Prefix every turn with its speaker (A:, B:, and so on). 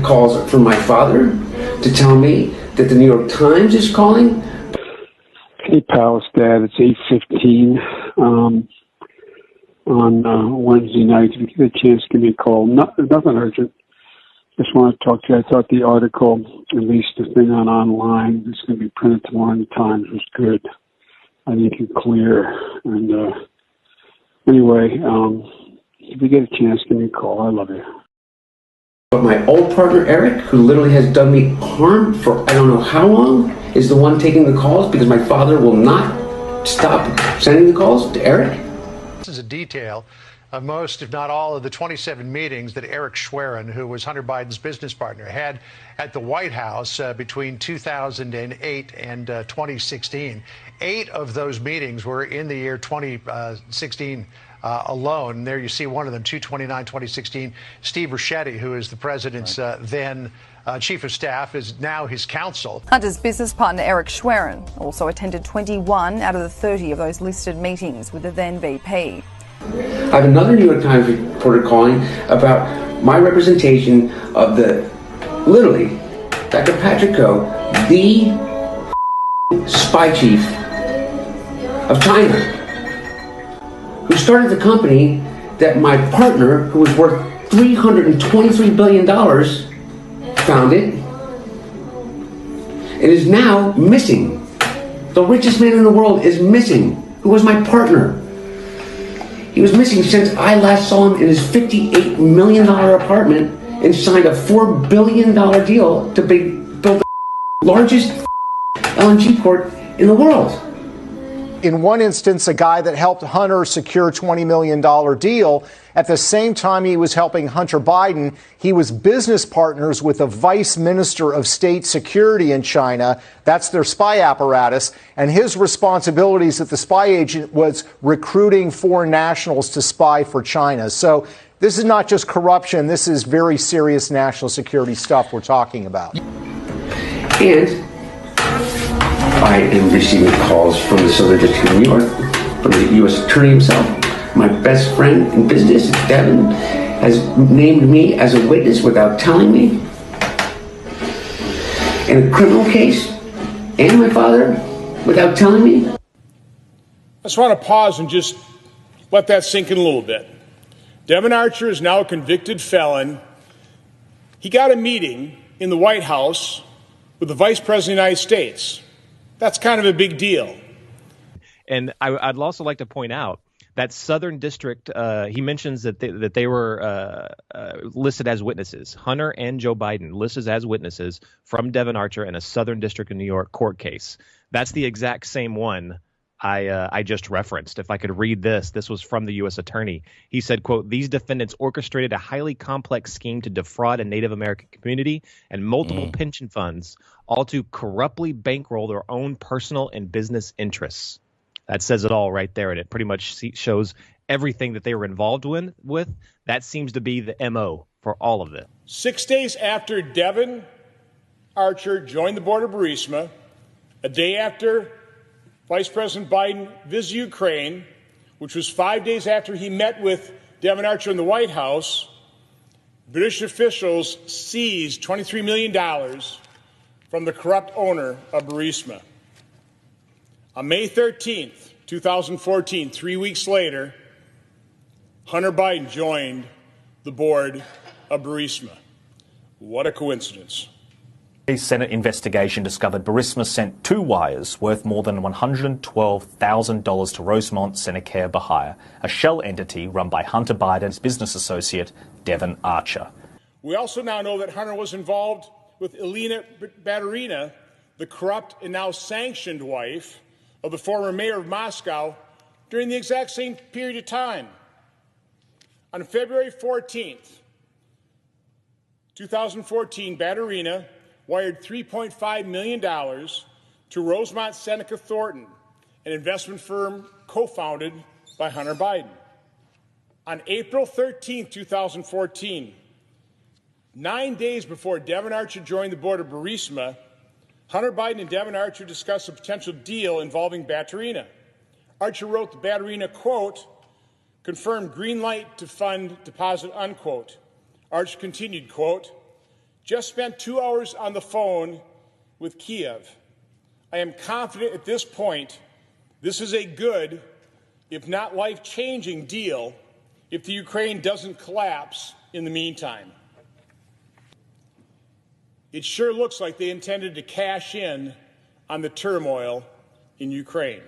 A: calls from my father to tell me that the New York Times is calling.
B: Hey, pal, it's Dad. It's 8:15 on Wednesday night. If you get a chance, give me a call. Nothing urgent. Just want to talk to you. I thought the article, at least the thing online, that's going to be printed tomorrow in the Times, was good. I think it's clear. And anyway, if you get a chance, give me a call. I love you.
A: But my old partner, Eric, who literally has done me harm for I don't know how long, is the one taking the calls because my father will not stop sending the calls to Eric.
C: This is a detail of most, if not all, of the 27 meetings that Eric Schwerin, who was Hunter Biden's business partner, had at the White House between 2008 and 2016. 8 of those meetings were in the year 2016 alone. There you see one of them, 2/29/2016. Steve Ricchetti, who is the president's then chief of staff, is now his counsel.
D: Hunter's business partner Eric Schwerin also attended 21 out of the 30 of those listed meetings with the then VP.
A: I have another New York Times reporter calling about my representation of literally, Dr. Patrick Coe, the spy chief of China, who started the company that my partner, who was worth $323 billion, founded, and is now missing. The richest man in the world is missing, who was my partner. He was missing since I last saw him in his $58 million apartment and signed a $4 billion deal to build the largest LNG port in the world.
E: In one instance, a guy that helped Hunter secure a $20 million deal. At the same time he was helping Hunter Biden, he was business partners with the vice minister of state security in China. That's their spy apparatus. And his responsibilities at the spy agent was recruiting foreign nationals to spy for China. So this is not just corruption. This is very serious national security stuff we're talking about.
A: And I am receiving calls from the Southern District of New York, from the U.S. Attorney himself. My best friend in business, Devin, has named me as a witness without telling me in a criminal case, and my father without telling me.
F: I just want to pause and just let that sink in a little bit. Devin Archer is now a convicted felon. He got a meeting in the White House with the Vice President of the United States. That's kind of a big deal.
G: And I'd also like to point out that Southern District, he mentions that they were listed as witnesses. Hunter and Joe Biden listed as witnesses from Devin Archer in a Southern District of New York court case. That's the exact same one I just referenced. If I could read this was from the U.S. Attorney. He said, quote, "These defendants orchestrated a highly complex scheme to defraud a Native American community and multiple pension funds, all to corruptly bankroll their own personal and business interests." That says it all right there, and it pretty much shows everything that they were involved with. That seems to be the MO for all of this.
F: 6 days after Devin Archer joined the board of Burisma, a day after Vice President Biden visited Ukraine, which was 5 days after he met with Devin Archer in the White House, British officials seized $23 million from the corrupt owner of Burisma. On May 13th, 2014, 3 weeks later, Hunter Biden joined the board of Burisma. What a coincidence.
H: A Senate investigation discovered Burisma sent 2 wires worth more than $112,000 to Rosemont Senecare Bahia, a shell entity run by Hunter Biden's business associate, Devin Archer.
F: We also now know that Hunter was involved with Elena Baturina, the corrupt and now sanctioned wife of the former mayor of Moscow, during the exact same period of time. On February 14th, 2014, Baturina wired $3.5 million to Rosemont Seneca Thornton, an investment firm co-founded by Hunter Biden. On April 13, 2014, 9 days before Devin Archer joined the board of Burisma, Hunter Biden and Devin Archer discussed a potential deal involving Baturina. Archer wrote to Baturina, quote, "Confirmed green light to fund deposit," unquote. Archer continued, quote, just spent 2 hours on the phone with Kiev. I am confident at this point this is a good, if not life-changing, deal if the Ukraine doesn't collapse in the meantime. It sure looks like they intended to cash in on the turmoil in Ukraine.